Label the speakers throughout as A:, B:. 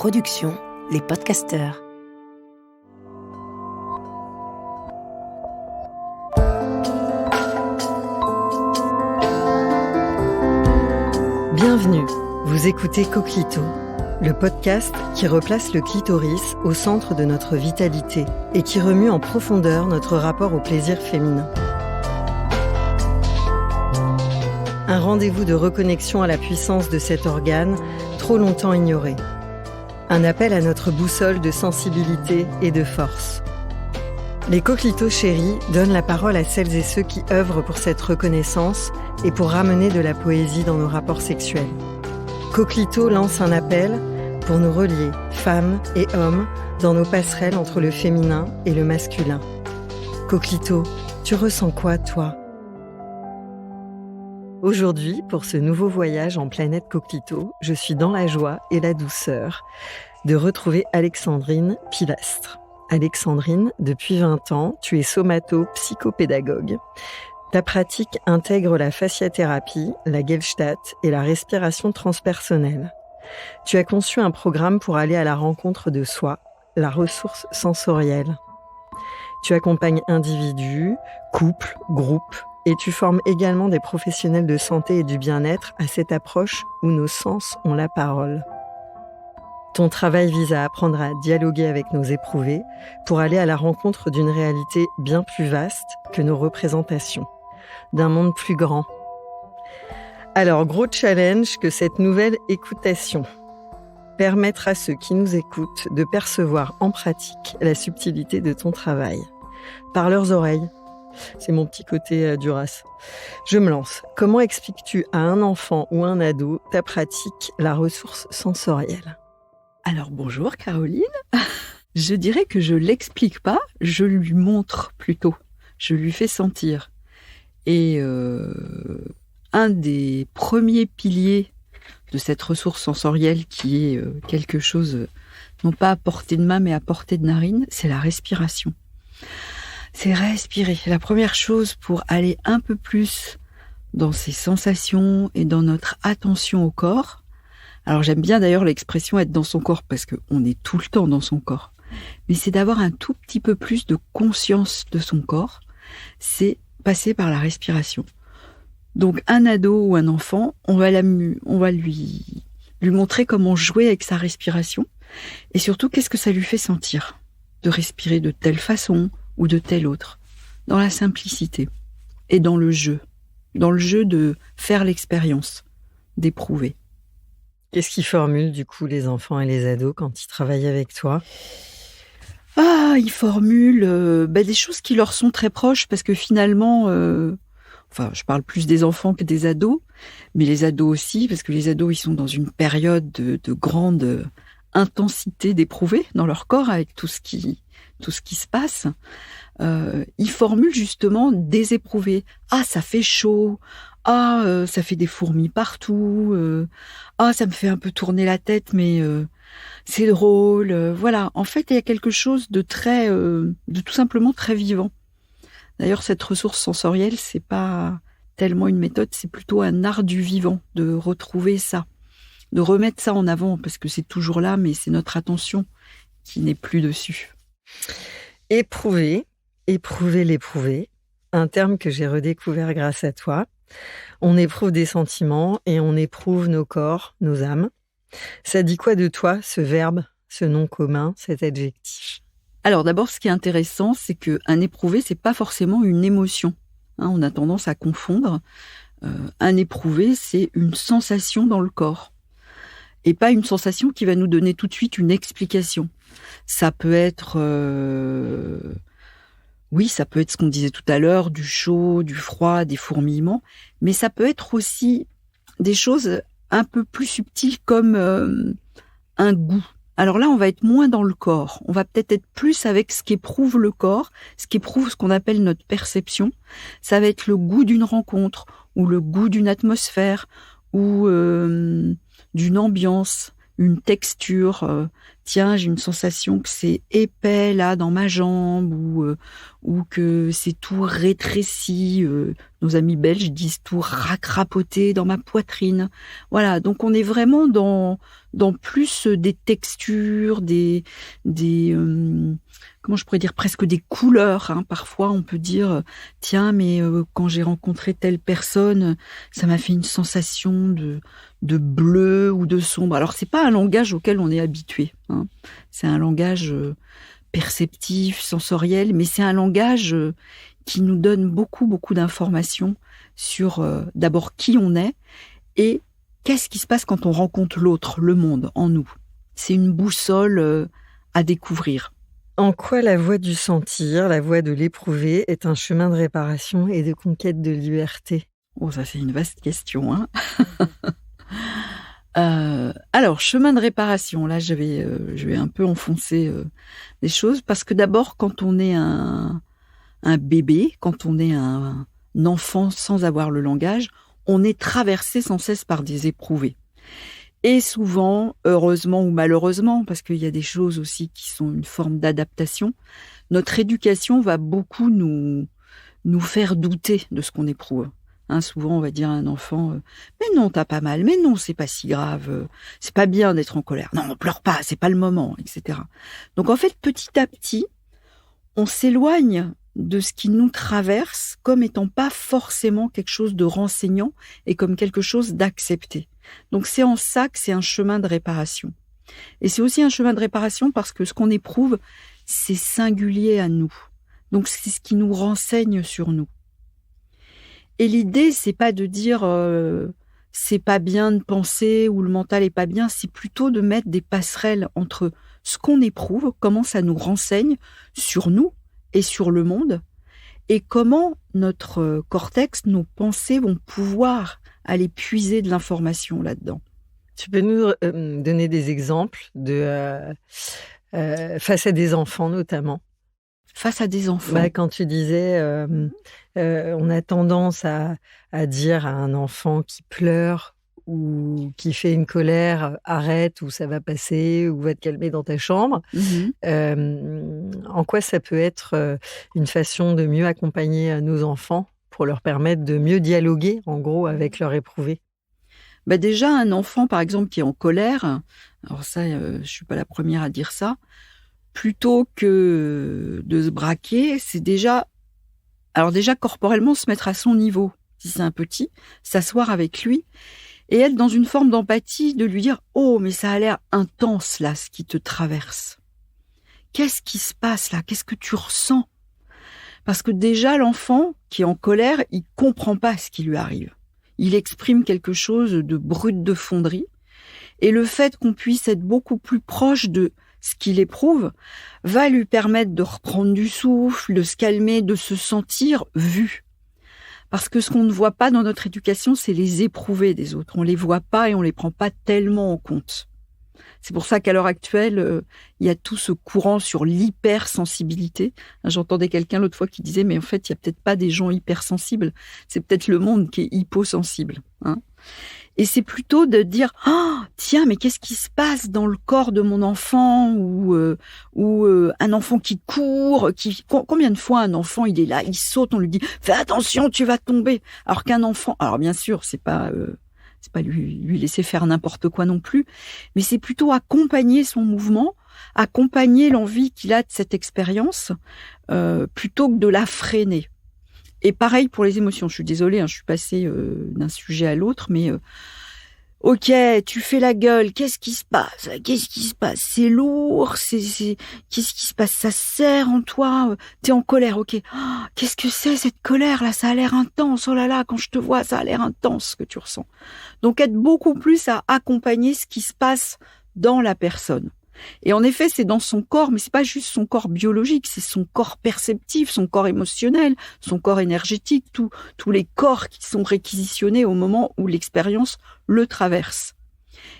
A: Productions, les podcasteurs.
B: Bienvenue, vous écoutez Coquelicot, le podcast qui replace le clitoris au centre de notre vitalité et qui remue en profondeur notre rapport au plaisir féminin. Un rendez-vous de reconnexion à la puissance de cet organe trop longtemps ignoré. Un appel à notre boussole de sensibilité et de force. Les Coquelicots chéris donnent la parole à celles et ceux qui œuvrent pour cette reconnaissance et pour ramener de la poésie dans nos rapports sexuels. Coquelicot lance un appel pour nous relier, femmes et hommes, dans nos passerelles entre le féminin et le masculin. Coquelicot, tu ressens quoi, toi ? Aujourd'hui, pour ce nouveau voyage en planète Coquelicot, je suis dans la joie et la douceur de retrouver Alexandrine Pilastre. Alexandrine, depuis 20 ans, tu es somato-psychopédagogue. Ta pratique intègre la fasciathérapie, la Gestalt et la respiration transpersonnelle. Tu as conçu un programme pour aller à la rencontre de soi, la ressource sensorielle. Tu accompagnes individus, couples, groupes, et tu formes également des professionnels de santé et du bien-être à cette approche où nos sens ont la parole. Ton travail vise à apprendre à dialoguer avec nos éprouvés pour aller à la rencontre d'une réalité bien plus vaste que nos représentations, d'un monde plus grand. Alors, gros challenge que cette nouvelle écoutation. Permettre à ceux qui nous écoutent de percevoir en pratique la subtilité de ton travail. Par leurs oreilles. C'est mon petit côté Duras. Je me lance. Comment expliques-tu à un enfant ou un ado ta pratique, la ressource sensorielle ?
C: Alors bonjour Caroline. Je dirais que je l'explique pas, je lui montre plutôt. Je lui fais sentir. Et un des premiers piliers de cette ressource sensorielle qui est quelque chose, non pas à portée de main mais à portée de narine, c'est la respiration. C'est respirer. La première chose pour aller un peu plus dans ses sensations et dans notre attention au corps. Alors j'aime bien d'ailleurs l'expression être dans son corps parce qu'on est tout le temps dans son corps. Mais c'est d'avoir un tout petit peu plus de conscience de son corps. C'est passer par la respiration. Donc un ado ou un enfant, on va lui montrer comment jouer avec sa respiration. Et surtout, qu'est-ce que ça lui fait sentir de respirer de telle façon ou de telle autre, dans la simplicité et dans le jeu de faire l'expérience, d'éprouver.
B: Qu'est-ce qu'ils formulent du coup les enfants et les ados quand ils travaillent avec toi ?
C: Ils formulent des choses qui leur sont très proches parce que finalement, je parle plus des enfants que des ados, mais les ados aussi, parce que les ados ils sont dans une période de grande intensité d'éprouver dans leur corps avec tout ce qui se passe. Ils formulent justement des éprouvés. Ah, ça fait chaud. Ah, ça fait des fourmis partout. Ah, ça me fait un peu tourner la tête, mais c'est drôle. Voilà. En fait, il y a quelque chose de tout simplement très vivant. D'ailleurs, cette ressource sensorielle, c'est pas tellement une méthode, c'est plutôt un art du vivant, de retrouver ça, de remettre ça en avant, parce que c'est toujours là, mais c'est notre attention qui n'est plus dessus.
B: Éprouver l'éprouver, un terme que j'ai redécouvert grâce à toi. On éprouve des sentiments et on éprouve nos corps, nos âmes. Ça dit quoi de toi, ce verbe, ce nom commun, cet adjectif ?
C: Alors d'abord, ce qui est intéressant, c'est qu'un éprouver, c'est pas forcément une émotion. On a tendance à confondre. Un éprouver, c'est une sensation dans le corps. Et pas une sensation qui va nous donner tout de suite une explication. Ça peut être... ça peut être ce qu'on disait tout à l'heure, du chaud, du froid, des fourmillements, mais ça peut être aussi des choses un peu plus subtiles comme un goût. Alors là, on va être moins dans le corps. On va peut-être être plus avec ce qu'éprouve le corps, ce qu'éprouve ce qu'on appelle notre perception. Ça va être le goût d'une rencontre, ou le goût d'une atmosphère, ou d'une ambiance. une texture. Tiens, j'ai une sensation que c'est épais là dans ma jambe ou que c'est tout rétréci. Nos amis belges disent tout racrapoté dans ma poitrine. Voilà, donc on est vraiment dans plus des textures, des comment je pourrais dire, presque des couleurs. Hein. Parfois, on peut dire, tiens, mais quand j'ai rencontré telle personne, ça m'a fait une sensation de bleu ou de sombre. Alors, c'est pas un langage auquel on est habitué. Hein. C'est un langage perceptif, sensoriel, mais c'est un langage qui nous donne beaucoup, beaucoup d'informations sur d'abord qui on est et qu'est-ce qui se passe quand on rencontre l'autre, le monde, en nous. C'est une boussole à découvrir.
B: En quoi la voie du sentir, la voie de l'éprouver, est un chemin de réparation et de conquête de liberté?
C: Oh, ça c'est une vaste question. Hein. Alors, chemin de réparation, là je vais un peu enfoncer les choses, parce que d'abord, quand on est un bébé, quand on est un enfant sans avoir le langage, on est traversé sans cesse par des éprouvés. Et souvent, heureusement ou malheureusement, parce qu'il y a des choses aussi qui sont une forme d'adaptation, notre éducation va beaucoup nous faire douter de ce qu'on éprouve. Hein, souvent, on va dire à un enfant « Mais non, t'as pas mal. Mais non, c'est pas si grave. C'est pas bien d'être en colère. Non, on pleure pas, c'est pas le moment, etc. » Donc, en fait, petit à petit, on s'éloigne de ce qui nous traverse comme étant pas forcément quelque chose de renseignant et comme quelque chose d'accepté. Donc c'est en ça que c'est un chemin de réparation. Et c'est aussi un chemin de réparation parce que ce qu'on éprouve, c'est singulier à nous. Donc c'est ce qui nous renseigne sur nous. Et l'idée, c'est pas de dire c'est pas bien de penser ou le mental est pas bien, c'est plutôt de mettre des passerelles entre ce qu'on éprouve, comment ça nous renseigne sur nous et sur le monde, et comment notre cortex, nos pensées vont pouvoir aller puiser de l'information là-dedans.
B: Tu peux nous donner des exemples face à des enfants notamment?
C: Face à des enfants.
B: Quand tu disais, on a tendance à dire à un enfant qui pleure ou qui fait une colère, arrête ou ça va passer ou va te calmer dans ta chambre. En quoi ça peut être une façon de mieux accompagner nos enfants pour leur permettre de mieux dialoguer, en gros, avec leur éprouvé?
C: Déjà, un enfant, par exemple, qui est en colère, alors ça, je suis pas la première à dire ça, plutôt que de se braquer, c'est déjà corporellement se mettre à son niveau. Si c'est un petit, s'asseoir avec lui et être dans une forme d'empathie, de lui dire « Oh, mais ça a l'air intense, là, ce qui te traverse. Qu'est-ce qui se passe, là? Qu'est-ce que tu ressens ?» Parce que déjà, l'enfant qui est en colère, il comprend pas ce qui lui arrive. Il exprime quelque chose de brut de fonderie. Et le fait qu'on puisse être beaucoup plus proche de ce qu'il éprouve va lui permettre de reprendre du souffle, de se calmer, de se sentir vu. Parce que ce qu'on ne voit pas dans notre éducation, c'est les éprouvés des autres. On les voit pas et on les prend pas tellement en compte. C'est pour ça qu'à l'heure actuelle, il y a tout ce courant sur l'hypersensibilité. J'entendais quelqu'un l'autre fois qui disait « Mais en fait, il y a peut-être pas des gens hypersensibles. C'est peut-être le monde qui est hyposensible. Hein » Et c'est plutôt de dire « Oh, tiens, mais qu'est-ce qui se passe dans le corps de mon enfant ?» ou un enfant qui court, combien de fois un enfant, il est là, il saute, on lui dit « Fais attention, tu vas tomber !» Alors qu'un enfant, alors bien sûr, c'est pas lui laisser faire n'importe quoi non plus, mais c'est plutôt accompagner son mouvement, accompagner l'envie qu'il a de cette expérience, plutôt que de la freiner. Et pareil pour les émotions. Je suis désolée, je suis passée d'un sujet à l'autre, mais ok, tu fais la gueule, qu'est-ce qui se passe? Qu'est-ce qui se passe? C'est lourd, qu'est-ce qui se passe? Ça serre en toi, t'es en colère, ok. Oh, qu'est-ce que c'est cette colère là? Ça a l'air intense, oh là là, quand je te vois, ça a l'air intense ce que tu ressens. Donc être beaucoup plus à accompagner ce qui se passe dans la personne. Et en effet, c'est dans son corps, mais c'est pas juste son corps biologique, c'est son corps perceptif, son corps émotionnel, son corps énergétique, tous les corps qui sont réquisitionnés au moment où l'expérience le traverse.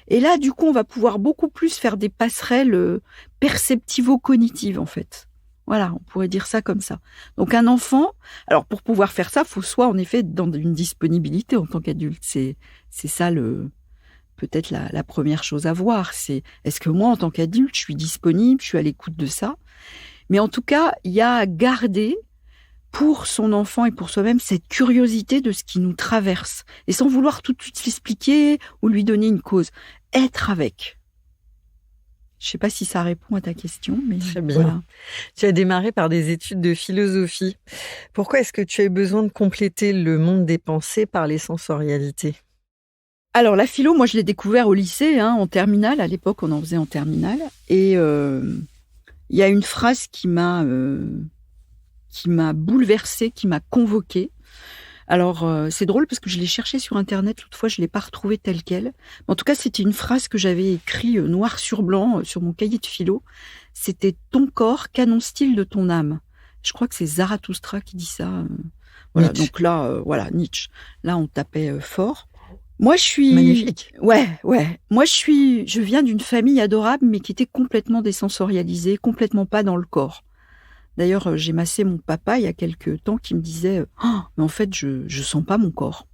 C: Et là, du coup, on va pouvoir beaucoup plus faire des passerelles perceptivo-cognitives, en fait. Voilà, on pourrait dire ça comme ça. Donc un enfant, alors pour pouvoir faire ça, il faut soit en effet dans une disponibilité en tant qu'adulte, c'est ça peut-être la première chose à voir. C'est est-ce que moi, en tant qu'adulte, je suis disponible, je suis à l'écoute de ça. Mais en tout cas, il y a à garder pour son enfant et pour soi-même cette curiosité de ce qui nous traverse. Et sans vouloir tout de suite l'expliquer ou lui donner une cause. Être avec. Je ne sais pas si ça répond à ta question, mais
B: Très bien.
C: voilà.
B: Tu as démarré par des études de philosophie. Pourquoi est-ce que tu as eu besoin de compléter le monde des pensées par les sensorialités?
C: Alors, la philo, moi, je l'ai découvert au lycée, en terminale. À l'époque, on en faisait en terminale. Et il y a une phrase qui m'a bouleversée, qui m'a convoquée. Alors, c'est drôle parce que je l'ai cherchée sur Internet. Toutefois, je ne l'ai pas retrouvée telle quelle. En tout cas, c'était une phrase que j'avais écrite noir sur blanc sur mon cahier de philo. C'était « Ton corps, qu'annonce-t-il de ton âme ?» Je crois que c'est Zarathustra qui dit ça. Voilà,
B: Nietzsche.
C: donc là, Nietzsche. Là, on tapait fort. Moi, je suis...
B: Magnifique.
C: Ouais. Moi, je viens d'une famille adorable, mais qui était complètement désensorialisée, complètement pas dans le corps. D'ailleurs, j'ai massé mon papa il y a quelques temps qui me disait « Oh, mais en fait, je sens pas mon corps. »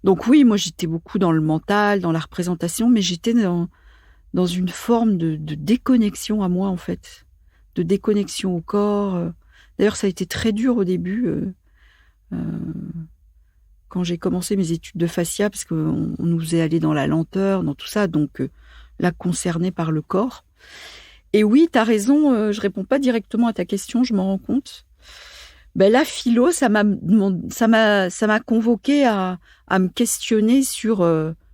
C: Donc oui, moi, j'étais beaucoup dans le mental, dans la représentation, mais j'étais dans une forme de déconnexion à moi, en fait. De déconnexion au corps. D'ailleurs, ça a été très dur au début, quand j'ai commencé mes études de fascia, parce qu'on nous faisait aller dans la lenteur, dans tout ça, donc là, concerné par le corps. Et oui, tu as raison, je réponds pas directement à ta question, je m'en rends compte. Ben, la philo, ça m'a convoqué à me questionner sur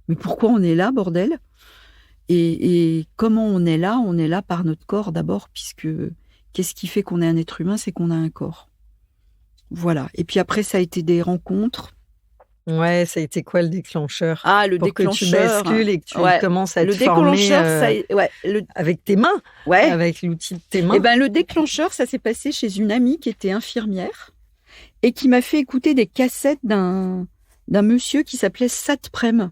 C: mais pourquoi on est là, bordel ? Et comment on est là ? On est là par notre corps d'abord, puisque qu'est-ce qui fait qu'on est un être humain ? C'est qu'on a un corps. Voilà. Et puis après, ça a été des rencontres.
B: Ouais, ça a été quoi le déclencheur?
C: Ah, le
B: pour
C: déclencheur.
B: Que tu bascules et que tu commences à
C: le
B: te former
C: déclencheur,
B: avec tes mains,
C: ouais.
B: avec l'outil de tes mains.
C: Eh ben, le déclencheur, ça s'est passé chez une amie qui était infirmière et qui m'a fait écouter des cassettes d'un monsieur qui s'appelait Satprem,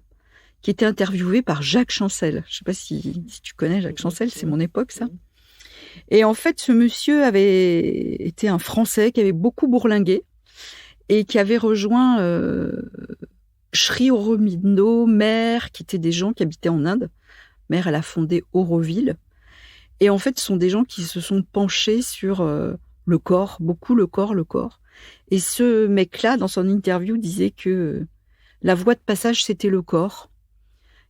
C: qui était interviewé par Jacques Chancel. Je sais pas si tu connais Jacques Chancel, c'est mon époque, ça. Et en fait, ce monsieur avait été un Français qui avait beaucoup bourlingué et qui avait rejoint Sri Aurobindo, Mère, qui étaient des gens qui habitaient en Inde. Mère, elle a fondé Auroville. Et en fait, ce sont des gens qui se sont penchés sur le corps, beaucoup le corps. Et ce mec-là, dans son interview, disait que la voie de passage, c'était le corps.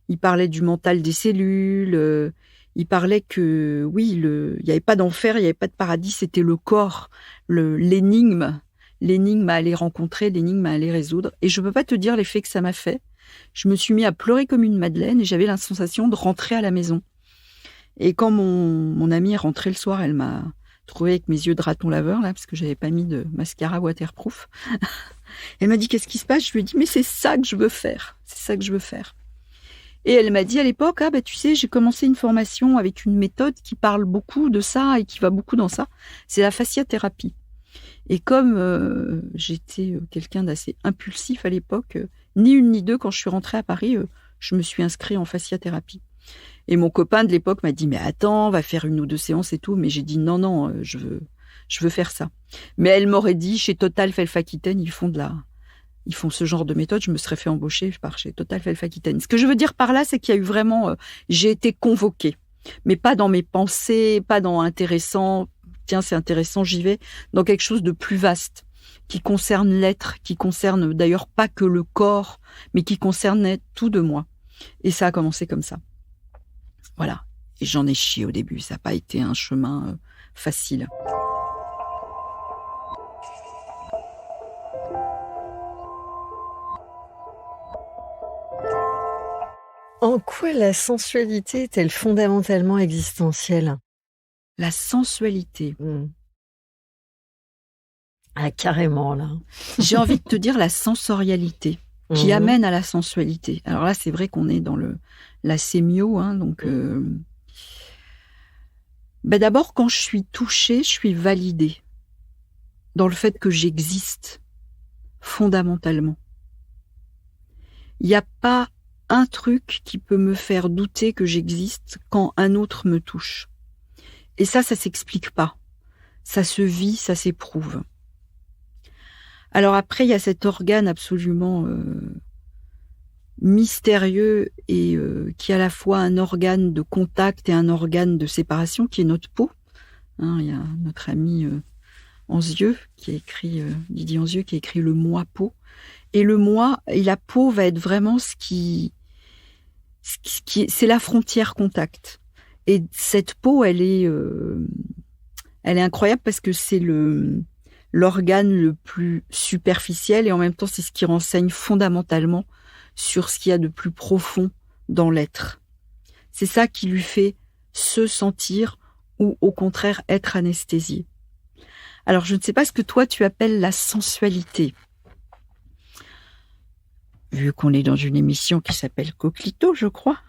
C: Il parlait du mental des cellules. Il parlait que, oui, il n'y avait pas d'enfer, il n'y avait pas de paradis, c'était le corps, l'énigme. L'énigme à aller rencontrer, l'énigme à aller résoudre. Et je ne peux pas te dire l'effet que ça m'a fait. Je me suis mis à pleurer comme une madeleine et j'avais la sensation de rentrer à la maison. Et quand mon amie est rentrée le soir, elle m'a trouvée avec mes yeux de raton laveur, là, parce que je n'avais pas mis de mascara waterproof. Elle m'a dit, qu'est-ce qui se passe ? Je lui ai dit, mais c'est ça que je veux faire. C'est ça que je veux faire. Et elle m'a dit à l'époque, tu sais, j'ai commencé une formation avec une méthode qui parle beaucoup de ça et qui va beaucoup dans ça. C'est la fasciathérapie. Et comme j'étais quelqu'un d'assez impulsif à l'époque, ni une ni deux, quand je suis rentrée à Paris, je me suis inscrite en fasciathérapie. Et mon copain de l'époque m'a dit, mais attends, va faire 1 ou 2 séances et tout. Mais j'ai dit, non, je veux faire ça. Mais elle m'aurait dit, chez Total Felf-Aquitaine, ils font ce genre de méthode, je me serais fait embaucher par chez Total Felf-Aquitaine. Ce que je veux dire par là, c'est qu'il y a eu vraiment... j'ai été convoquée, mais pas dans mes pensées, pas dans intéressant, tiens, c'est intéressant, j'y vais, dans quelque chose de plus vaste, qui concerne l'être, qui concerne d'ailleurs pas que le corps, mais qui concernait tout de moi. Et ça a commencé comme ça. Voilà. Et j'en ai chié au début, ça n'a pas été un chemin facile.
B: En quoi la sensualité est-elle fondamentalement existentielle ?
C: La sensualité.
B: Ah, carrément, là.
C: J'ai envie de te dire la sensorialité qui amène à la sensualité. Alors là, c'est vrai qu'on est dans la sémio, donc... d'abord, quand je suis touchée, je suis validée dans le fait que j'existe fondamentalement. Il n'y a pas un truc qui peut me faire douter que j'existe quand un autre me touche. Et ça s'explique pas. Ça se vit, ça s'éprouve. Alors après, il y a cet organe absolument mystérieux et qui est à la fois un organe de contact et un organe de séparation, qui est notre peau. Il y a notre ami Anzieux, Didier Anzieux, qui a écrit Le moi peau. Et le moi et la peau va être vraiment c'est la frontière contact. Et cette peau, elle est incroyable parce que c'est l'organe le plus superficiel et en même temps, c'est ce qui renseigne fondamentalement sur ce qu'il y a de plus profond dans l'être. C'est ça qui lui fait se sentir ou au contraire être anesthésié. Alors, je ne sais pas ce que toi tu appelles la sensualité. Vu qu'on est dans une émission qui s'appelle Coquelicot, je crois,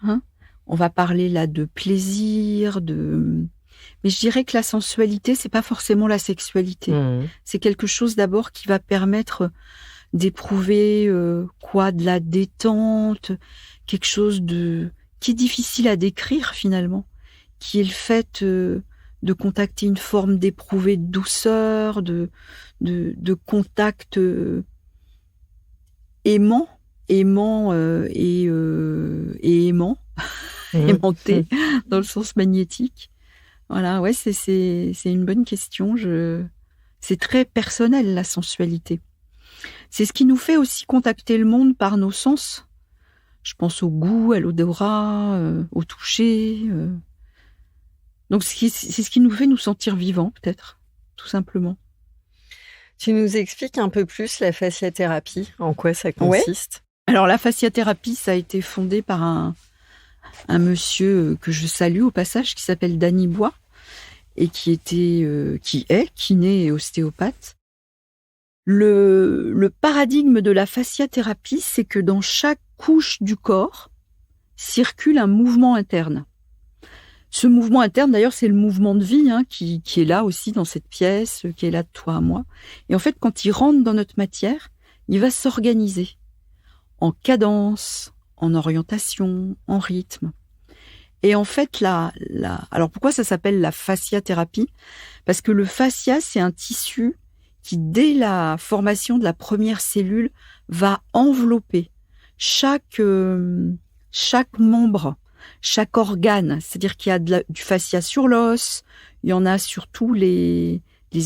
C: on va parler là de plaisir, mais je dirais que la sensualité, c'est pas forcément la sexualité. C'est quelque chose d'abord qui va permettre d'éprouver de la détente, quelque chose qui est difficile à décrire finalement, qui est le fait de contacter une forme d'éprouver de douceur, de contact aimant et aimant, aimanté dans le sens magnétique. Voilà, ouais, c'est une bonne question. C'est très personnel, la sensualité. C'est ce qui nous fait aussi contacter le monde par nos sens. Je pense au goût, à l'odorat, au toucher. Donc, c'est ce qui nous fait nous sentir vivants, peut-être, tout simplement.
B: Tu nous expliques un peu plus la fasciathérapie, en quoi ça consiste?
C: Alors, la fasciathérapie, ça a été fondé par un monsieur que je salue au passage, qui s'appelle Danny Bois, et qui est kiné et ostéopathe. Le paradigme de la fasciathérapie, c'est que dans chaque couche du corps circule un mouvement interne. Ce mouvement interne, d'ailleurs, c'est le mouvement de vie qui est là aussi dans cette pièce, qui est là de toi à moi. Et en fait, quand il rentre dans notre matière, il va s'organiser en cadence, en orientation, en rythme. Et en fait, alors pourquoi ça s'appelle la fasciathérapie? Parce que le fascia, c'est un tissu qui, dès la formation de la première cellule, va envelopper chaque membre, chaque organe. C'est-à-dire qu'il y a du fascia sur l'os, il y en a sur tous les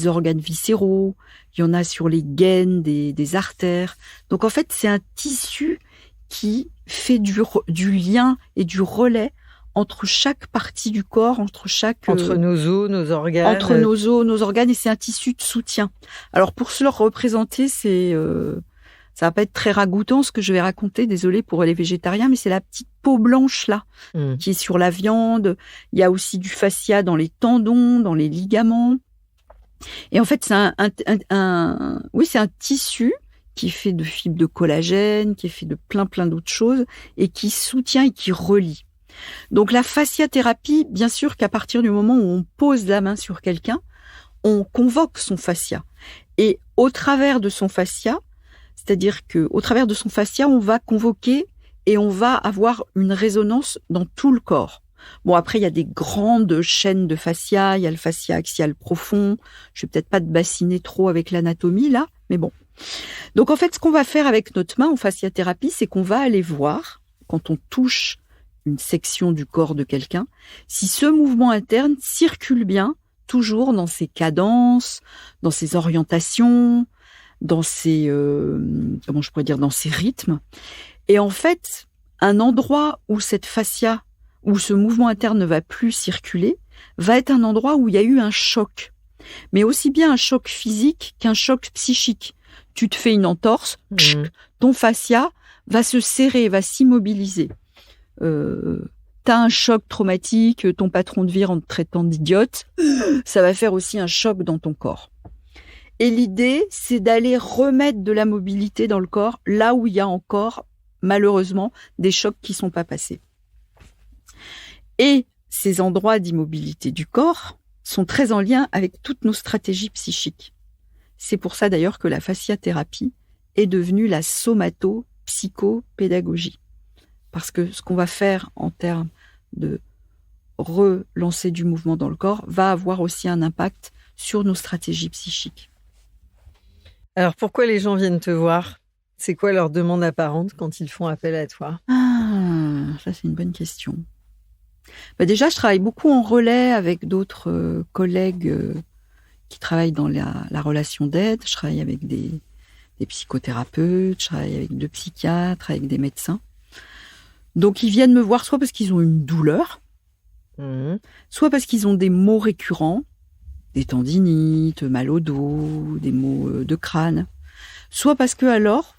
C: organes viscéraux, il y en a sur les gaines des artères. Donc en fait, c'est un tissu qui fait du lien et du relais entre chaque partie du corps, entre
B: nos os, nos organes.
C: Entre nos os, nos organes, et c'est un tissu de soutien. Alors pour se le représenter, ça va pas être très ragoûtant ce que je vais raconter, désolé pour les végétariens, mais c'est la petite peau blanche là, qui est sur la viande. Il y a aussi du fascia dans les tendons, dans les ligaments. Et en fait, c'est un tissu qui est fait de fibres de collagène, qui est fait de plein d'autres choses, et qui soutient et qui relie. Donc la fasciathérapie, bien sûr qu'à partir du moment où on pose la main sur quelqu'un, on convoque son fascia. Et au travers de son fascia, c'est-à-dire qu'au travers de son fascia, on va convoquer et on va avoir une résonance dans tout le corps. Bon, après, il y a des grandes chaînes de fascia, il y a le fascia axial profond. Je vais peut-être pas te bassiner trop avec l'anatomie là, mais bon. Donc en fait, ce qu'on va faire avec notre main en fasciathérapie, c'est qu'on va aller voir, quand on touche une section du corps de quelqu'un, si ce mouvement interne circule bien, toujours dans ses cadences, dans ses orientations, dans ses dans ses rythmes. Et en fait, un endroit où cette fascia, où ce mouvement interne ne va plus circuler, va être un endroit où il y a eu un choc. Mais aussi bien un choc physique qu'un choc psychique. Tu te fais une entorse, ton fascia va se serrer, va s'immobiliser. T'as un choc traumatique, ton patron de vire en te traitant d'idiote, ça va faire aussi un choc dans ton corps. Et l'idée, c'est d'aller remettre de la mobilité dans le corps, là où il y a encore, malheureusement, des chocs qui sont pas passés. Et ces endroits d'immobilité du corps sont très en lien avec toutes nos stratégies psychiques. C'est pour ça d'ailleurs que la fasciathérapie est devenue la somato-psychopédagogie. Parce que ce qu'on va faire en termes de relancer du mouvement dans le corps va avoir aussi un impact sur nos stratégies psychiques.
B: Alors pourquoi les gens viennent te voir? C'est quoi leur demande apparente quand ils font appel à toi?
C: Ça, c'est une bonne question. Déjà, je travaille beaucoup en relais avec d'autres collègues qui travaillent dans la relation d'aide. Je travaille avec des psychothérapeutes, je travaille avec 2 psychiatres, avec des médecins. Donc, ils viennent me voir soit parce qu'ils ont une douleur, soit parce qu'ils ont des maux récurrents, des tendinites, mal au dos, des maux de crâne, soit parce que alors,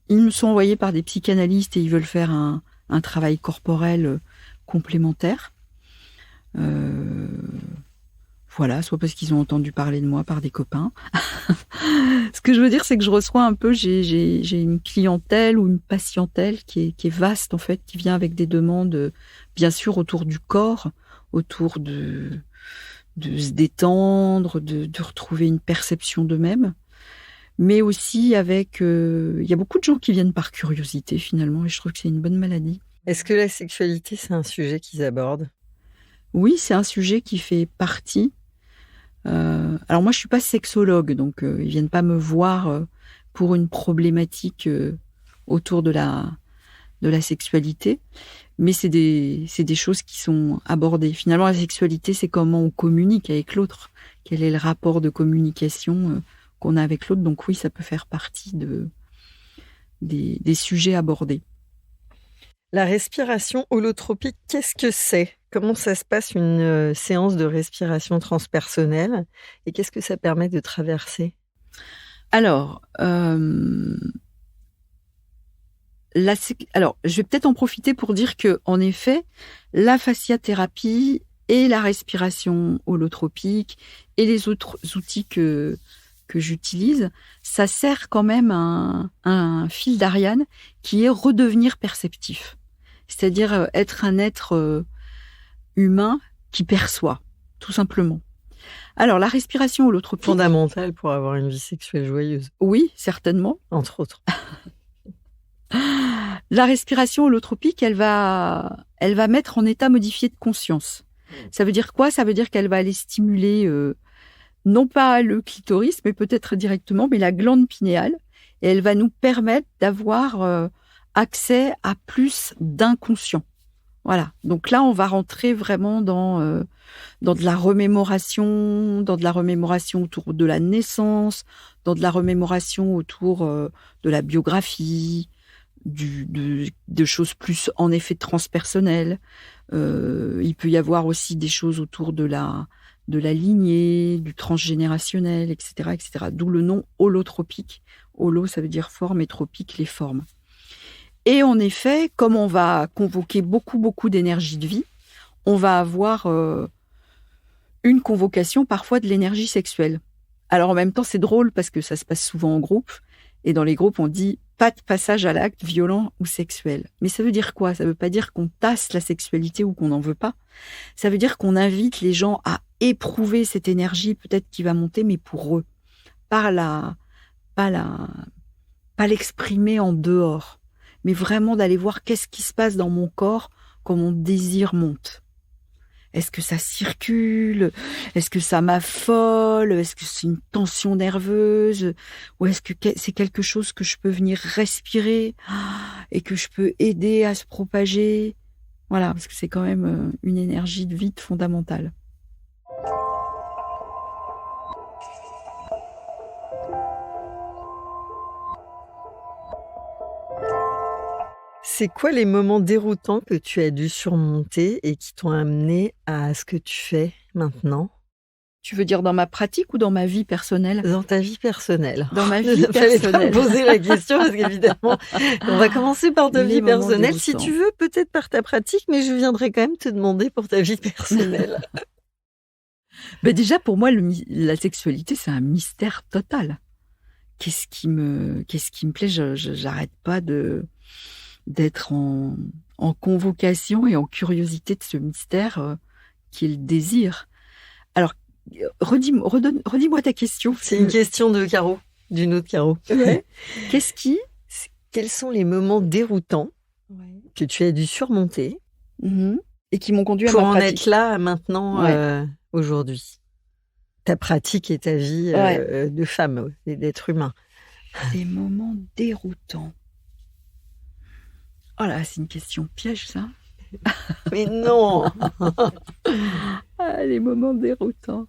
C: ils me sont envoyés par des psychanalystes et ils veulent faire un travail corporel complémentaire. Voilà, soit parce qu'ils ont entendu parler de moi par des copains. Ce que je veux dire, c'est que je reçois un peu, j'ai une clientèle ou une patientèle qui est vaste en fait, qui vient avec des demandes, bien sûr, autour du corps, autour de se détendre, de retrouver une perception d'eux-mêmes, mais aussi avec... Il y a beaucoup de gens qui viennent par curiosité finalement, et je trouve que c'est une bonne maladie.
B: Est-ce que la sexualité, c'est un sujet qu'ils abordent?
C: Oui, c'est un sujet qui fait partie. Alors moi, je suis pas sexologue, donc ils viennent pas me voir pour une problématique autour de la sexualité, mais c'est des choses qui sont abordées. Finalement, la sexualité, c'est comment on communique avec l'autre, quel est le rapport de communication qu'on a avec l'autre. Donc oui, ça peut faire partie des sujets abordés.
B: La respiration holotropique, qu'est-ce que c'est? Comment ça se passe une séance de respiration transpersonnelle et qu'est-ce que ça permet de traverser?
C: Alors, je vais peut-être en profiter pour dire que, en effet, la fasciathérapie et la respiration holotropique et les autres outils que j'utilise, ça sert quand même un fil d'Ariane qui est redevenir perceptif. C'est-à-dire être un être humain qui perçoit, tout simplement. Alors, la respiration holotropique...
B: Fondamentale pour avoir une vie sexuelle joyeuse.
C: Oui, certainement.
B: Entre autres.
C: La respiration holotropique, elle va mettre en état modifié de conscience. Ça veut dire quoi? Ça veut dire qu'elle va aller stimuler, non pas le clitoris, mais peut-être directement, mais la glande pinéale. Et elle va nous permettre d'avoir accès à plus d'inconscient. Voilà. Donc là, on va rentrer vraiment dans de la remémoration, autour de la naissance, dans de la remémoration autour de la biographie, de choses plus en effet transpersonnelles. Il peut y avoir aussi des choses autour de la lignée, du transgénérationnel, etc., etc. D'où le nom holotropique. Holo, ça veut dire forme, et tropique, les formes. Et en effet, comme on va convoquer beaucoup, beaucoup d'énergie de vie, on va avoir une convocation parfois de l'énergie sexuelle. Alors en même temps, c'est drôle parce que ça se passe souvent en groupe. Et dans les groupes, on dit pas de passage à l'acte violent ou sexuel. Mais ça veut dire quoi? Ça veut pas dire qu'on tasse la sexualité ou qu'on n'en veut pas. Ça veut dire qu'on invite les gens à éprouver cette énergie, peut-être qui va monter, mais pour eux. Pas l'exprimer en dehors, mais vraiment d'aller voir qu'est-ce qui se passe dans mon corps quand mon désir monte. Est-ce que ça circule? Est-ce que ça m'affole? Est-ce que c'est une tension nerveuse? Ou est-ce que c'est quelque chose que je peux venir respirer et que je peux aider à se propager? Voilà, parce que c'est quand même une énergie de vie fondamentale.
B: C'est quoi les moments déroutants que tu as dû surmonter et qui t'ont amené à ce que tu fais maintenant?
C: Tu veux dire dans ma pratique ou dans ma vie personnelle?
B: Dans ta vie personnelle.
C: Dans ma vie personnelle.
B: Il fallait pas poser la question parce qu'évidemment, on va commencer par ta vie personnelle. Si tu veux, peut-être par ta pratique, mais je viendrai quand même te demander pour ta vie personnelle.
C: Déjà, pour moi, la sexualité, c'est un mystère total. Qu'est-ce qui me plaît? J'arrête pas d'être en convocation et en curiosité de ce mystère qui est le désir. Alors, redis-moi ta question.
B: C'est une question de Caro, d'une autre Caro.
C: Ouais.
B: Quels sont les moments déroutants que tu as dû surmonter
C: et qui m'ont conduit à
B: pour
C: ma pratique.
B: en être là maintenant aujourd'hui? Ta pratique et ta vie de femme et d'être humain.
C: Des moments déroutants. Oh là, c'est une question piège, ça.
B: Mais non.
C: Ah, les moments déroutants.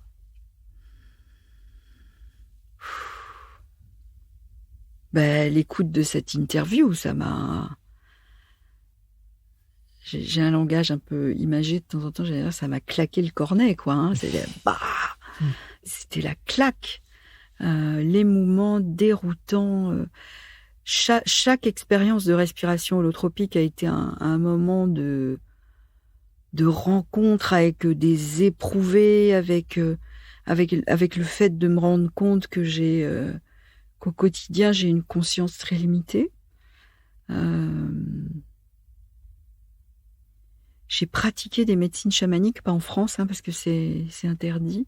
C: Ben, l'écoute de cette interview, ça m'a... J'ai un langage un peu imagé de temps en temps, j'allais dire, ça m'a claqué le cornet, quoi. Hein. C'était la claque. Les moments déroutants. Chaque expérience de respiration holotropique a été un moment de rencontre avec des éprouvés, avec le fait de me rendre compte que qu'au quotidien, j'ai une conscience très limitée. J'ai pratiqué des médecines chamaniques, pas en France, hein, parce que c'est interdit,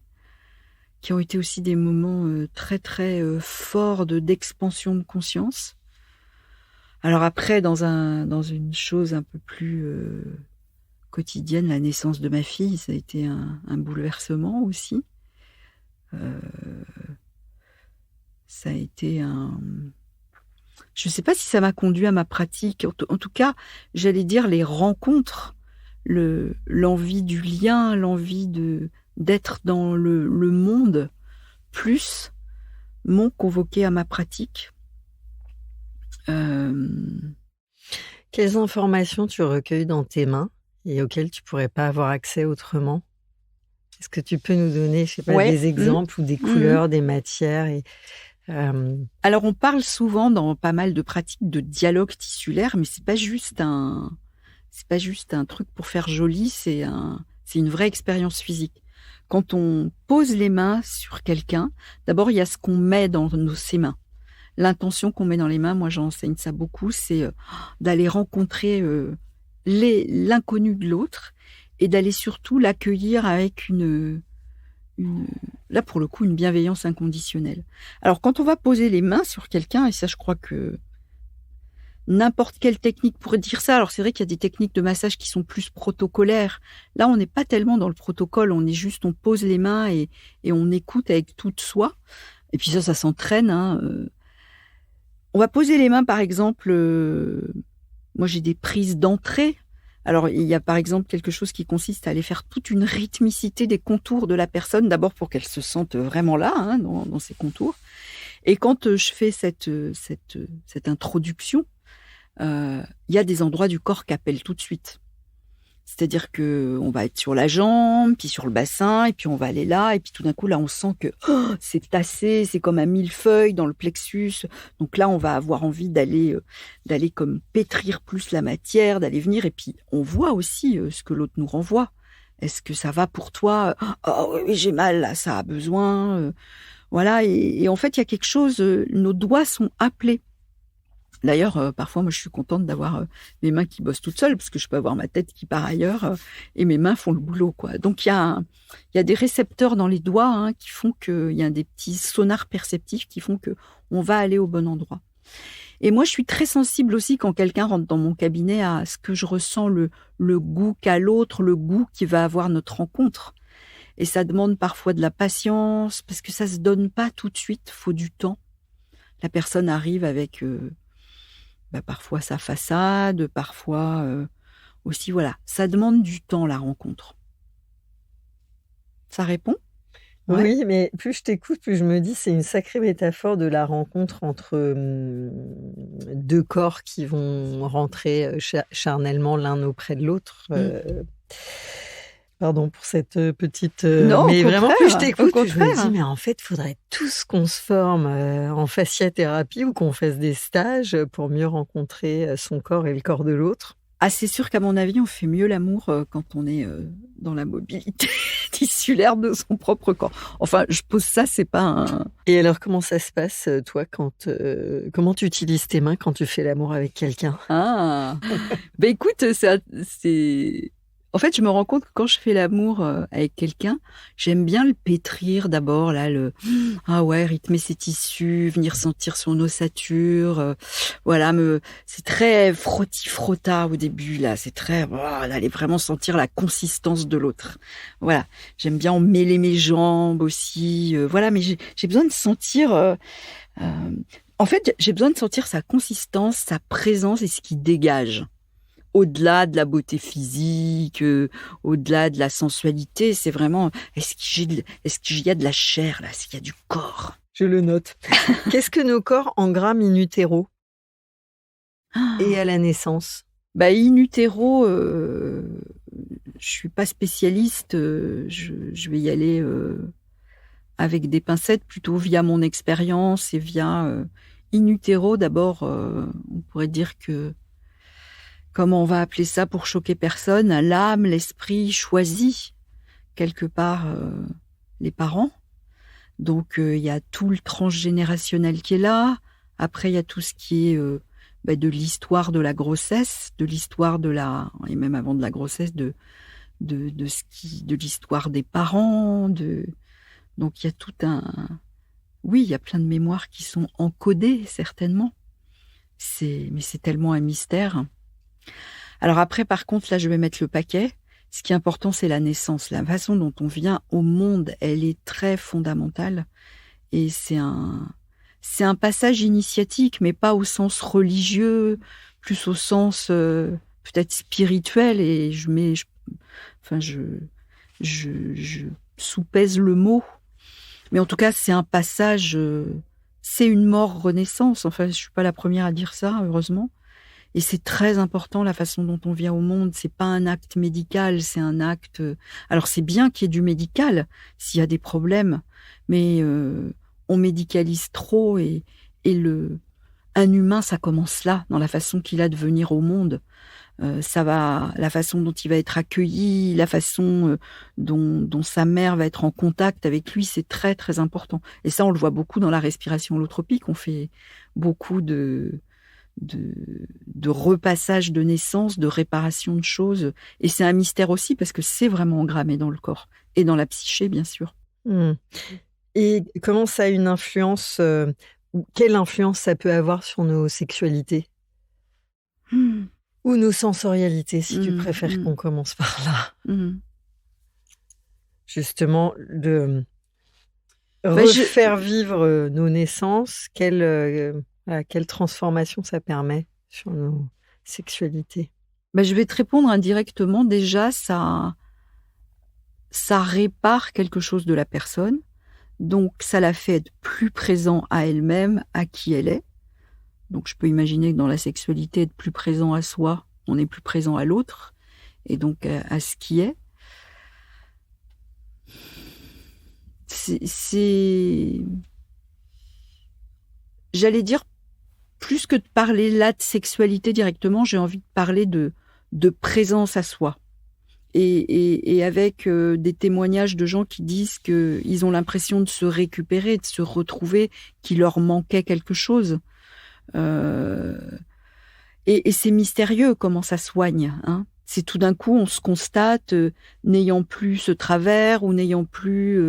C: qui ont été aussi des moments très, très forts d'expansion de conscience. Alors après, dans une chose un peu plus quotidienne, la naissance de ma fille, ça a été un bouleversement aussi. Ça a été je ne sais pas si ça m'a conduit à ma pratique. En tout cas, j'allais dire les rencontres, l'envie du lien, l'envie d'être dans le monde, plus m'ont convoqué à ma pratique.
B: Quelles informations tu recueilles dans tes mains et auxquelles tu pourrais pas avoir accès autrement? Est-ce que tu peux nous donner, je sais pas, des exemples ou des couleurs, des matières
C: Alors, on parle souvent dans pas mal de pratiques de dialogue tissulaire, mais c'est pas juste un truc pour faire joli, c'est une vraie expérience physique. Quand on pose les mains sur quelqu'un, d'abord, il y a ce qu'on met dans ses mains. L'intention qu'on met dans les mains, moi j'enseigne ça beaucoup, c'est d'aller rencontrer l'inconnu de l'autre et d'aller surtout l'accueillir avec là pour le coup une bienveillance inconditionnelle. Alors quand on va poser les mains sur quelqu'un, et ça je crois que n'importe quelle technique pourrait dire ça, alors c'est vrai qu'il y a des techniques de massage qui sont plus protocolaires, là on n'est pas tellement dans le protocole, on pose les mains et on écoute avec toute soi, et puis ça s'entraîne, hein. On va poser les mains, par exemple, moi j'ai des prises d'entrée. Alors il y a par exemple quelque chose qui consiste à aller faire toute une rythmicité des contours de la personne, d'abord pour qu'elle se sente vraiment là, hein, dans ses contours. Et quand je fais cette introduction, il y a des endroits du corps qui appellent tout de suite. C'est-à-dire que on va être sur la jambe, puis sur le bassin, et puis on va aller là, et puis tout d'un coup là on sent que c'est tassé, c'est comme un millefeuille dans le plexus. Donc là on va avoir envie d'aller comme pétrir plus la matière, d'aller venir, et puis on voit aussi ce que l'autre nous renvoie. Est-ce que ça va pour toi? Oh oui, j'ai mal là, ça a besoin. Voilà, et en fait il y a quelque chose, nos doigts sont appelés. D'ailleurs, parfois, moi, je suis contente d'avoir mes mains qui bossent toutes seules, parce que je peux avoir ma tête qui part ailleurs, et mes mains font le boulot, quoi. Donc, il y a des récepteurs dans les doigts, hein, qui font qu'il y a des petits sonars perceptifs qui font que on va aller au bon endroit. Et moi, je suis très sensible aussi quand quelqu'un rentre dans mon cabinet à ce que je ressens le goût qu'a l'autre, le goût qui va avoir notre rencontre. Et ça demande parfois de la patience, parce que ça se donne pas tout de suite, faut du temps. La personne arrive avec parfois sa façade, parfois aussi, voilà. Ça demande du temps, la rencontre. Ça répond?
B: Ouais. Oui, mais plus je t'écoute, plus je me dis c'est une sacrée métaphore de la rencontre entre deux corps qui vont rentrer charnellement l'un auprès de l'autre. Pardon pour cette petite...
C: Non,
B: mais vraiment, plus je t'écoute,
C: plus
B: je me dis, mais en fait, il faudrait tous qu'on se forme en fasciathérapie ou qu'on fasse des stages pour mieux rencontrer son corps et le corps de l'autre.
C: Ah, c'est sûr qu'à mon avis, on fait mieux l'amour quand on est dans la mobilité tissulaire de son propre corps. Enfin, je pose ça, c'est pas un...
B: Et alors, comment ça se passe, toi, comment tu utilises tes mains quand tu fais l'amour avec quelqu'un?
C: Ah, ben écoute, c'est... En fait, je me rends compte que quand je fais l'amour avec quelqu'un, j'aime bien le pétrir d'abord, là, rythmer ses tissus, venir sentir son ossature, voilà, c'est très frotti-frotta au début, là, c'est très, d'aller vraiment sentir la consistance de l'autre. Voilà, j'aime bien emmêler mes jambes aussi, voilà, mais j'ai besoin de sentir En fait, j'ai besoin de sentir sa consistance, sa présence et ce qu'il dégage. Au-delà de la beauté physique, au-delà de la sensualité, c'est vraiment, est-ce qu'il y a de la chair là, est-ce qu'il y a du corps?
B: Je le note. Qu'est-ce que nos corps engramment in utero et à la naissance?
C: In utero, je suis pas spécialiste, je vais y aller avec des pincettes, plutôt via mon expérience et via in utero. D'abord, on pourrait dire que, comment on va appeler ça pour choquer personne, l'âme, l'esprit choisit quelque part les parents. Donc il y a tout le transgénérationnel qui est là. Après il y a tout ce qui est de l'histoire de la grossesse, de l'histoire et même avant de la grossesse de l'histoire des parents. Donc il y a oui, il y a plein de mémoires qui sont encodées certainement. Mais c'est tellement un mystère. Alors après, par contre, là, je vais mettre le paquet. Ce qui est important, c'est la naissance. La façon dont on vient au monde, elle est très fondamentale. Et c'est un passage initiatique, mais pas au sens religieux, plus au sens peut-être spirituel. Et je soupèse le mot. Mais en tout cas, c'est un passage, c'est une mort-renaissance. Enfin, je suis pas la première à dire ça, heureusement. Et c'est très important la façon dont on vient au monde. C'est pas un acte médical, c'est un acte. Alors c'est bien qu'il y ait du médical s'il y a des problèmes, mais on médicalise trop et un humain, ça commence là, dans la façon qu'il a de venir au monde. La façon dont il va être accueilli, la façon dont sa mère va être en contact avec lui, c'est très très important. Et ça, on le voit beaucoup dans la respiration holotropique. On fait beaucoup de repassage de naissance, de réparation de choses. Et c'est un mystère aussi parce que c'est vraiment engrammé dans le corps et dans la psyché, bien sûr.
B: Et comment ça a une influence, quelle influence ça peut avoir sur nos sexualités ou nos sensorialités, si tu préfères qu'on commence par là. Justement, de refaire vivre nos naissances, quelle transformation ça permet sur nos sexualités?
C: Je vais te répondre indirectement. Déjà, ça répare quelque chose de la personne. Donc, ça la fait être plus présent à elle-même, à qui elle est. Donc, je peux imaginer que dans la sexualité, être plus présent à soi, on est plus présent à l'autre, et donc à ce qui est. J'allais dire, plus que de parler là de sexualité directement, j'ai envie de parler de présence à soi. Et avec des témoignages de gens qui disent qu'ils ont l'impression de se récupérer, de se retrouver, qu'il leur manquait quelque chose. Et c'est mystérieux comment ça soigne. Hein. C'est tout d'un coup, on se constate n'ayant plus ce travers ou n'ayant plus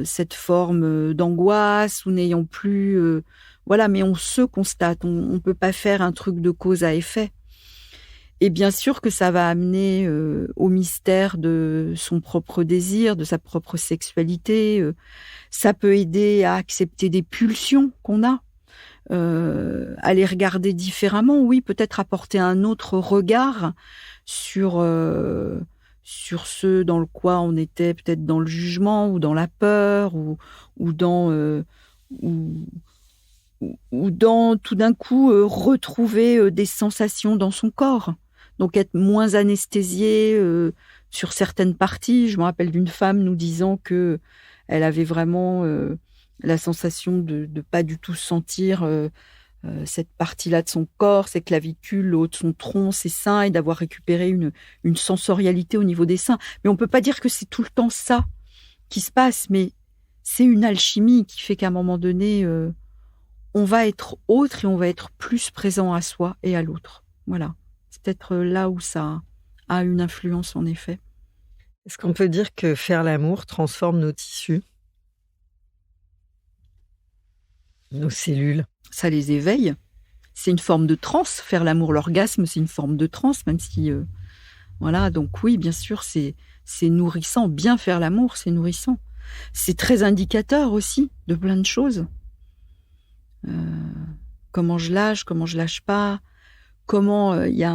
C: cette forme d'angoisse ou n'ayant plus... voilà, mais on se constate. On ne peut pas faire un truc de cause à effet. Et bien sûr que ça va amener au mystère de son propre désir, de sa propre sexualité. Ça peut aider à accepter des pulsions qu'on a, à les regarder différemment. Oui, peut-être apporter un autre regard sur ce dans le quoi on était peut-être dans le jugement ou dans la peur ou dans tout d'un coup retrouver des sensations dans son corps. Donc être moins anesthésié sur certaines parties. Je me rappelle d'une femme nous disant que elle avait vraiment la sensation de pas du tout sentir cette partie-là de son corps, ses clavicules, le haut de son tronc, ses seins, et d'avoir récupéré une sensorialité au niveau des seins. Mais on peut pas dire que c'est tout le temps ça qui se passe, mais c'est une alchimie qui fait qu'à un moment donné, on va être autre et on va être plus présent à soi et à l'autre. Voilà. C'est peut-être là où ça a une influence, en effet.
B: Est-ce qu'on peut dire que faire l'amour transforme nos tissus, nos cellules?
C: Ça les éveille. C'est une forme de transe. Faire l'amour, l'orgasme, c'est une forme de transe, même si... voilà, donc oui, bien sûr, c'est nourrissant. Bien faire l'amour, c'est nourrissant. C'est très indicateur aussi de plein de choses. comment je lâche pas, comment il y a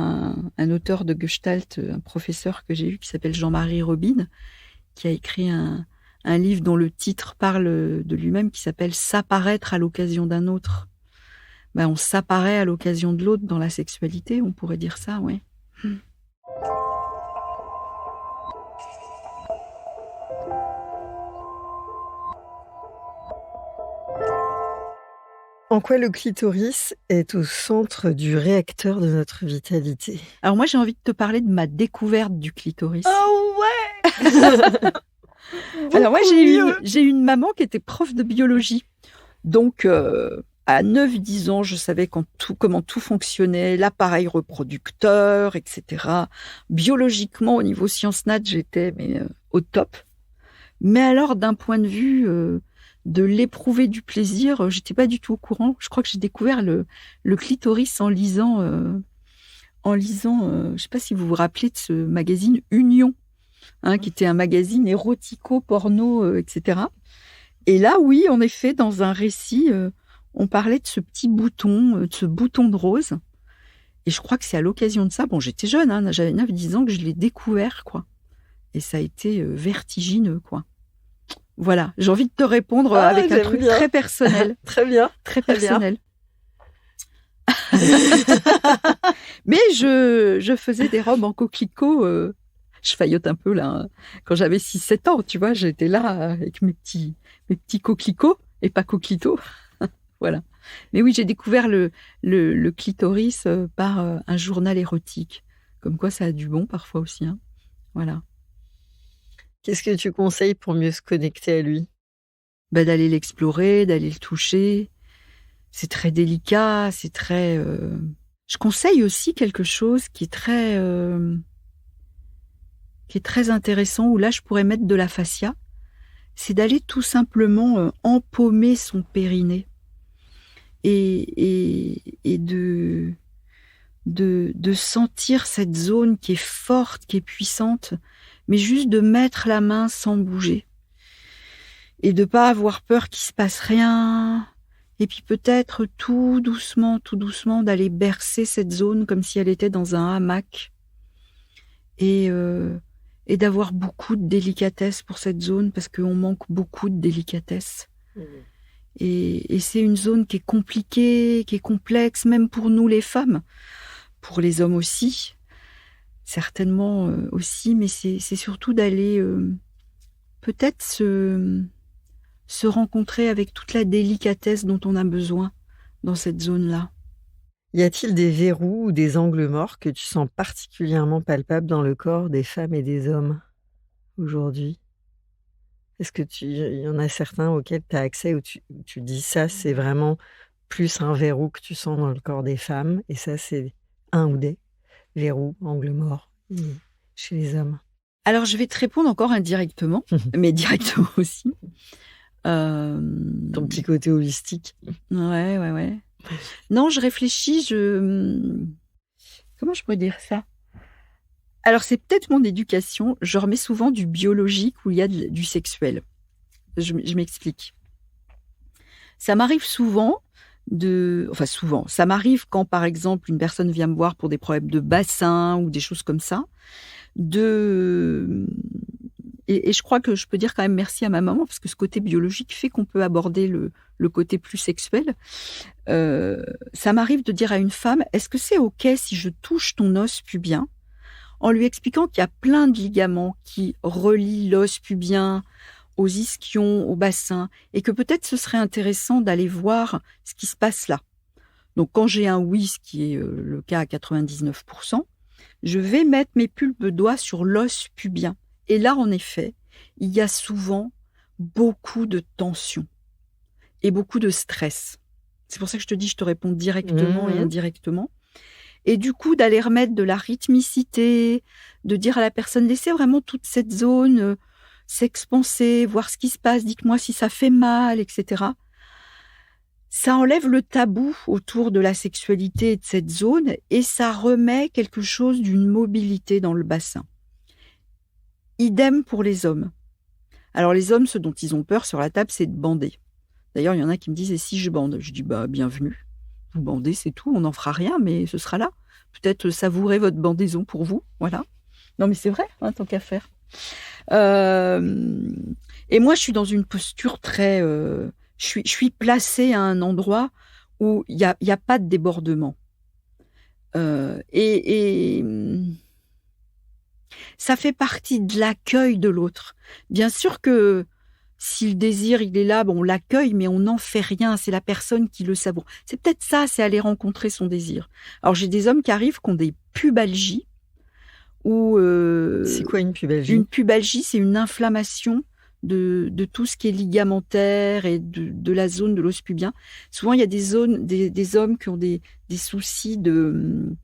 C: un auteur de Gestalt, un professeur que j'ai eu qui s'appelle Jean-Marie Robine, qui a écrit un livre dont le titre parle de lui-même, qui s'appelle « S'apparaître à l'occasion d'un autre ». Ben, on s'apparaît à l'occasion de l'autre dans la sexualité, on pourrait dire ça, oui.
B: En quoi le clitoris est au centre du réacteur de notre vitalité?
C: Alors moi, j'ai envie de te parler de ma découverte du clitoris.
B: Oh ouais.
C: Alors moi, j'ai une maman qui était prof de biologie. Donc, à 9-10 ans, je savais comment tout fonctionnait, l'appareil reproducteur, etc. Biologiquement, au niveau sciences nat, j'étais au top. Mais alors, d'un point de vue de l'éprouver du plaisir, j'étais pas du tout au courant. Je crois que j'ai découvert le clitoris en lisant, je sais pas si vous vous rappelez de ce magazine Union, qui était un magazine érotico-porno, etc. Et là, oui, en effet, dans un récit, on parlait de ce petit bouton, de ce bouton de rose. Et je crois que c'est à l'occasion de ça, bon, j'étais jeune, j'avais 9-10 ans, que je l'ai découvert, quoi. Et ça a été vertigineux, quoi. Voilà, j'ai envie de te répondre avec un truc très personnel.
B: Très bien.
C: Très personnel. Mais je faisais des robes en coquelicot. Je faillote un peu là. Quand j'avais 6-7 ans, tu vois, j'étais là avec mes petits coquelicots et pas coquelitos. Voilà. Mais oui, j'ai découvert le clitoris par un journal érotique. Comme quoi, ça a du bon parfois aussi. Voilà.
B: Qu'est-ce que tu conseilles pour mieux se connecter à lui?
C: D'aller l'explorer, d'aller le toucher. C'est très délicat, c'est très... Je conseille aussi quelque chose qui est très intéressant, où là, je pourrais mettre de la fascia. C'est d'aller tout simplement empaumer son périnée. Et de sentir cette zone qui est forte, qui est puissante, mais juste de mettre la main sans bouger. Et de pas avoir peur qu'il se passe rien. Et puis peut-être tout doucement, d'aller bercer cette zone comme si elle était dans un hamac. Et d'avoir beaucoup de délicatesse pour cette zone, parce qu'on manque beaucoup de délicatesse. Et c'est une zone qui est compliquée, qui est complexe, même pour nous les femmes, pour les hommes aussi, certainement aussi, mais c'est surtout d'aller peut-être se rencontrer avec toute la délicatesse dont on a besoin dans cette zone-là.
B: Y a-t-il des verrous ou des angles morts que tu sens particulièrement palpables dans le corps des femmes et des hommes aujourd'hui? Est-ce que y en a certains auxquels tu as accès, où tu dis ça, c'est vraiment plus un verrou que tu sens dans le corps des femmes, et ça, c'est un ou des verrous, angles morts chez les hommes?
C: Alors, je vais te répondre encore indirectement, mais directement aussi.
B: Ton petit côté holistique.
C: Ouais. Non, je réfléchis, comment je pourrais dire ça? Alors, c'est peut-être mon éducation. Je remets souvent du biologique où il y a du sexuel. Je m'explique. Ça m'arrive souvent ça m'arrive quand, par exemple, une personne vient me voir pour des problèmes de bassin ou des choses comme ça, et je crois que je peux dire quand même merci à ma maman, parce que ce côté biologique fait qu'on peut aborder le côté plus sexuel. Ça m'arrive de dire à une femme, est-ce que c'est OK si je touche ton os pubien, en lui expliquant qu'il y a plein de ligaments qui relient l'os pubien aux ischions, au bassin, et que peut-être ce serait intéressant d'aller voir ce qui se passe là. Donc quand j'ai un oui, ce qui est le cas à 99%, je vais mettre mes pulpes de doigts sur l'os pubien. Et là, en effet, il y a souvent beaucoup de tension et beaucoup de stress. C'est pour ça que je te dis, je te réponds directement et indirectement. Et du coup, d'aller remettre de la rythmicité, de dire à la personne, laissez vraiment toute cette zone s'expanser, voir ce qui se passe, dites-moi si ça fait mal, etc. Ça enlève le tabou autour de la sexualité et de cette zone, et ça remet quelque chose d'une mobilité dans le bassin. Idem pour les hommes. Alors les hommes, ce dont ils ont peur sur la table, c'est de bander. D'ailleurs, il y en a qui me disent: «Et si je bande?» Je dis: «Bah, bienvenue, vous bandez, c'est tout, on n'en fera rien, mais ce sera là. Peut-être savourez votre bandaison pour vous, voilà». Non, mais c'est vrai, hein, tant qu'à faire. Et moi, je suis dans une posture très, je suis placée à un endroit où il y a pas de débordement. Ça fait partie de l'accueil de l'autre. Bien sûr que si le désir, il est là, bon, on l'accueille, mais on n'en fait rien. C'est la personne qui le savoure. C'est peut-être ça, c'est aller rencontrer son désir. Alors, j'ai des hommes qui arrivent qui ont des pubalgies ou
B: C'est quoi une pubalgie?
C: une pubalgie, c'est une inflammation de tout ce qui est ligamentaire et de la zone de l'os pubien. Souvent, il y a des zones, des hommes qui ont des soucis de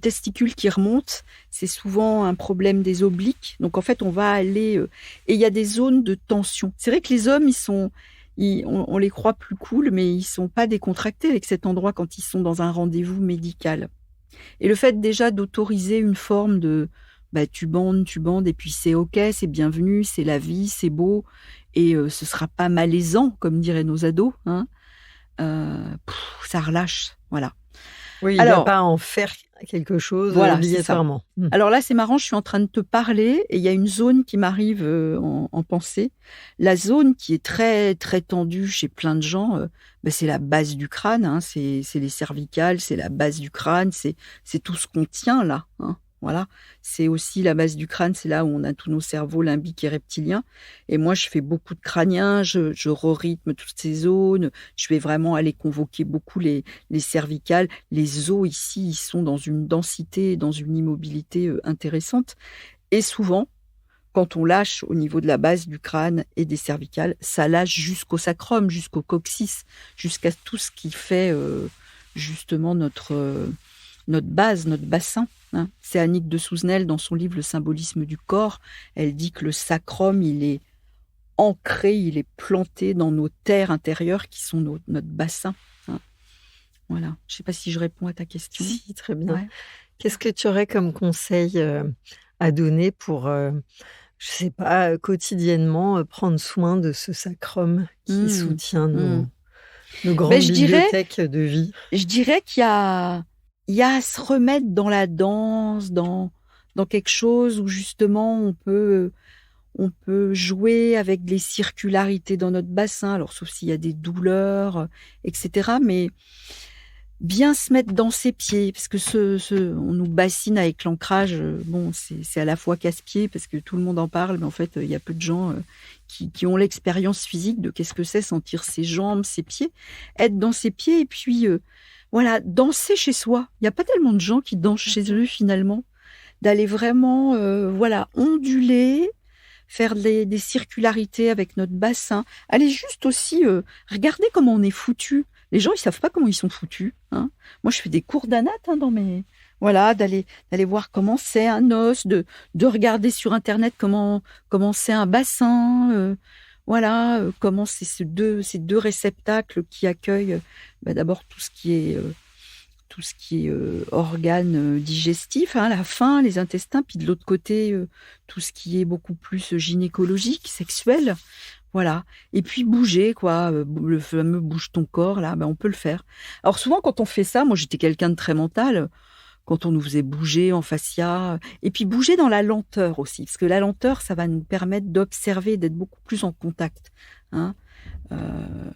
C: testicules qui remontent. C'est souvent un problème des obliques. Donc, en fait, on va aller... et il y a des zones de tension. C'est vrai que les hommes, on les croit plus cool, mais ils sont pas décontractés avec cet endroit quand ils sont dans un rendez-vous médical. Et le fait déjà d'autoriser une forme de bah, tu bandes et puis c'est OK, c'est bienvenu, c'est la vie, c'est beau et ce sera pas malaisant comme diraient nos ados, hein. Ça relâche, voilà.
B: Oui, il va
C: Alors
B: pas en faire quelque chose,
C: voilà, c'est ça.
B: obligatoirement.
C: Alors là, c'est marrant, je suis en train de te parler et il y a une zone qui m'arrive, en pensée. La zone qui est très, très tendue chez plein de gens, bah, c'est la base du crâne, hein, c'est les cervicales, c'est la base du crâne, c'est tout ce qu'on tient là, hein, voilà. C'est aussi la base du crâne, c'est là où on a tous nos cerveaux limbiques et reptiliens et moi, je fais beaucoup de crâniens, je re-rythme toutes ces zones, je vais vraiment aller convoquer beaucoup les cervicales. Les os ici, ils sont dans une densité, dans une immobilité, intéressante et souvent, quand on lâche au niveau de la base du crâne et des cervicales, ça lâche jusqu'au sacrum, jusqu'au coccyx, jusqu'à tout ce qui fait, justement notre base, notre bassin, hein. C'est Annick de Souzenel dans son livre «Le symbolisme du corps», elle dit que le sacrum, il est ancré, il est planté dans nos terres intérieures qui sont notre bassin, hein. Voilà, je sais pas si je réponds à ta question?
B: Si, très bien.
C: Ouais.
B: Qu'est-ce que tu aurais comme conseil, à donner pour, je sais pas, quotidiennement, prendre soin de ce sacrum qui
C: Mmh.
B: soutient
C: Mmh.
B: nos
C: Beh,
B: grandes bibliothèques de vie?
C: je dirais qu'il y a à se remettre dans la danse, dans quelque chose où justement on peut jouer avec les circularités dans notre bassin, alors sauf s'il y a des douleurs, et cetera, mais bien se mettre dans ses pieds parce que on nous bassine avec l'ancrage, bon, c'est à la fois casse-pied parce que tout le monde en parle, mais en fait, il y a peu de gens, qui ont l'expérience physique de qu'est-ce que c'est sentir ses jambes, ses pieds. Être dans ses pieds et puis, voilà, danser chez soi. Il y a pas tellement de gens qui dansent chez eux finalement. D'aller vraiment, voilà, onduler, faire des circularités avec notre bassin. Aller juste aussi, regarder comment on est foutus. Les gens, ils savent pas comment ils sont foutus, hein. Moi, je fais des cours d'anat, hein, voilà, d'aller voir comment c'est un os, de regarder sur internet comment c'est un bassin, voilà, comment c'est ces deux réceptacles qui accueillent, bah, d'abord tout ce qui est organes digestifs, hein, la faim, les intestins, puis de l'autre côté, tout ce qui est beaucoup plus gynécologique, sexuel, voilà. Et puis bouger, quoi, le fameux bouge ton corps, là, ben, on peut le faire. Alors souvent, quand on fait ça, moi j'étais quelqu'un de très mental, quand on nous faisait bouger en fascia, et puis bouger dans la lenteur aussi, parce que la lenteur, ça va nous permettre d'observer, d'être beaucoup plus en contact, hein. Euh,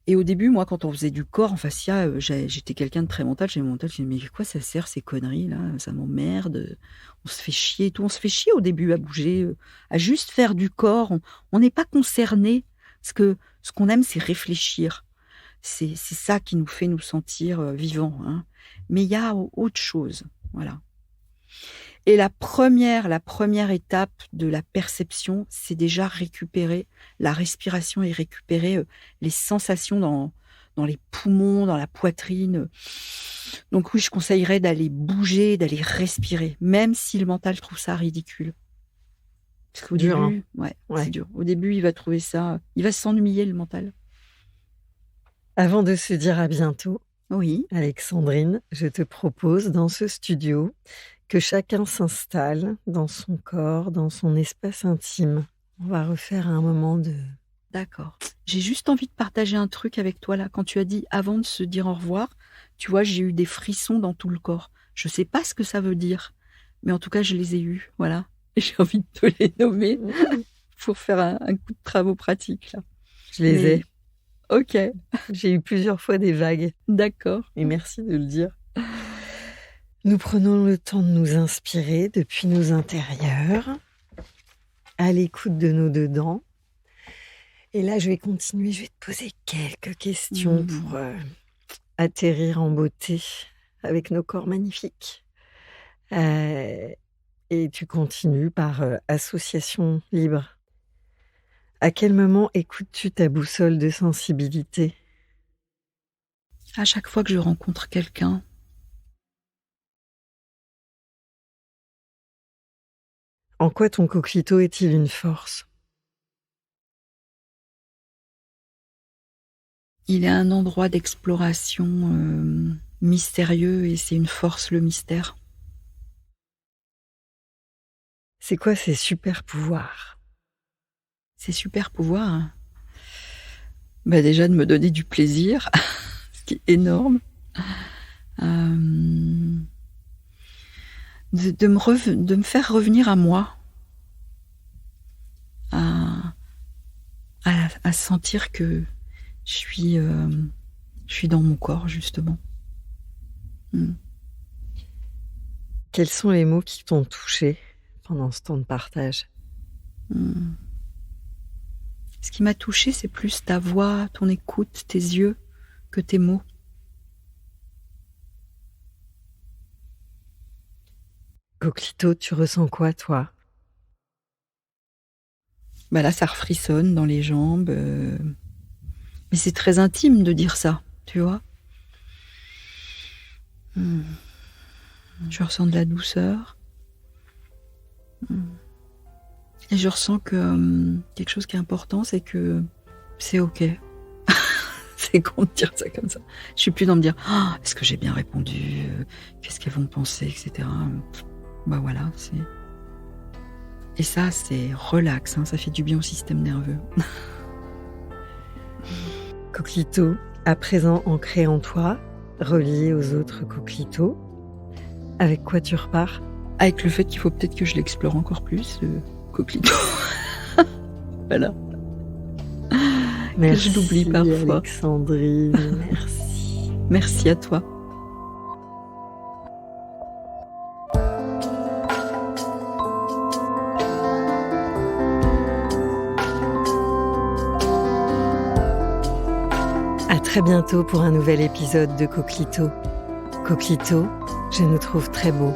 C: Et au début, moi, quand on faisait du corps en fascia, j'étais quelqu'un de très mental. J'avais mon mental, je disais: «Mais à quoi ça sert ces conneries là? Ça m'emmerde, on se fait chier et tout». On se fait chier au début à bouger, à juste faire du corps. On n'est pas concerné. Parce que ce qu'on aime, c'est réfléchir. C'est ça qui nous fait nous sentir, vivants, hein. Mais il y a autre chose, voilà. Et la première étape de la perception, c'est déjà récupérer la respiration et récupérer, les sensations dans les poumons, dans la poitrine. Donc oui, je conseillerais d'aller bouger, d'aller respirer, même si le mental trouve ça ridicule. Parce qu'au
B: Dur, hein?
C: début, ouais,
B: Ouais.
C: c'est dur. Au début, il va trouver ça, il va s'ennuyer le mental.
B: Avant de se dire à bientôt,
C: Oui.
B: Alexandrine, je te propose dans ce studio que chacun s'installe dans son corps, dans son espace intime. On va refaire un moment de
C: D'accord. J'ai juste envie de partager un truc avec toi là. Quand tu as dit avant de se dire au revoir, tu vois, j'ai eu des frissons dans tout le corps. Je sais pas ce que ça veut dire, mais en tout cas, je les ai eus. Voilà. Et j'ai envie de te les nommer pour faire un coup de travaux pratiques là.
B: Je les ai.
C: Ok,
B: J'ai eu plusieurs fois des vagues.
C: d'accord.
B: Et merci de le dire. Nous prenons le temps de nous inspirer depuis nos intérieurs, à l'écoute de nos dedans. Et là, je vais continuer, je vais te poser quelques questions pour atterrir en beauté avec nos corps magnifiques. Et tu continues par association libre. À quel moment écoutes-tu ta boussole de sensibilité ?
C: À chaque fois que je rencontre quelqu'un,
B: En quoi ton coquelicot est-il une force ?
C: il est un endroit d'exploration mystérieux et c'est une force, le mystère.
B: C'est quoi ses super pouvoirs ?
C: Ses super pouvoirs, bah déjà de me donner du plaisir, ce qui est énorme. De me faire revenir à moi, à sentir que je suis dans mon corps, justement.
B: Quels sont les mots qui t'ont touché pendant ce temps de partage ?
C: Ce qui m'a touchée, c'est plus ta voix, ton écoute, tes yeux, que tes mots.
B: Coquelicot, tu ressens quoi, toi ?
C: Bah là, ça refrissonne dans les jambes. Mais c'est très intime de dire ça, tu vois. Je ressens de la douceur. Et je ressens que quelque chose qui est important, c'est que c'est ok. C'est con de dire ça comme ça. Je suis plus dans me dire est-ce que j'ai bien répondu, qu'est-ce qu'elles vont penser, etc. Bah voilà, c'est. Et ça, c'est relax, hein, ça fait du bien au système nerveux.
B: Coquelicot, à présent ancré en toi, relié aux autres coquelicots, avec quoi tu repars ?
C: Avec le fait qu'il faut peut-être que je l'explore encore plus, le coquelicot. Voilà.
B: Merci,
C: je l'oublie parfois.
B: Alexandrine, merci.
C: Merci à toi.
B: À très bientôt pour un nouvel épisode de Coquelicot. Coquelicot, je nous trouve très beaux.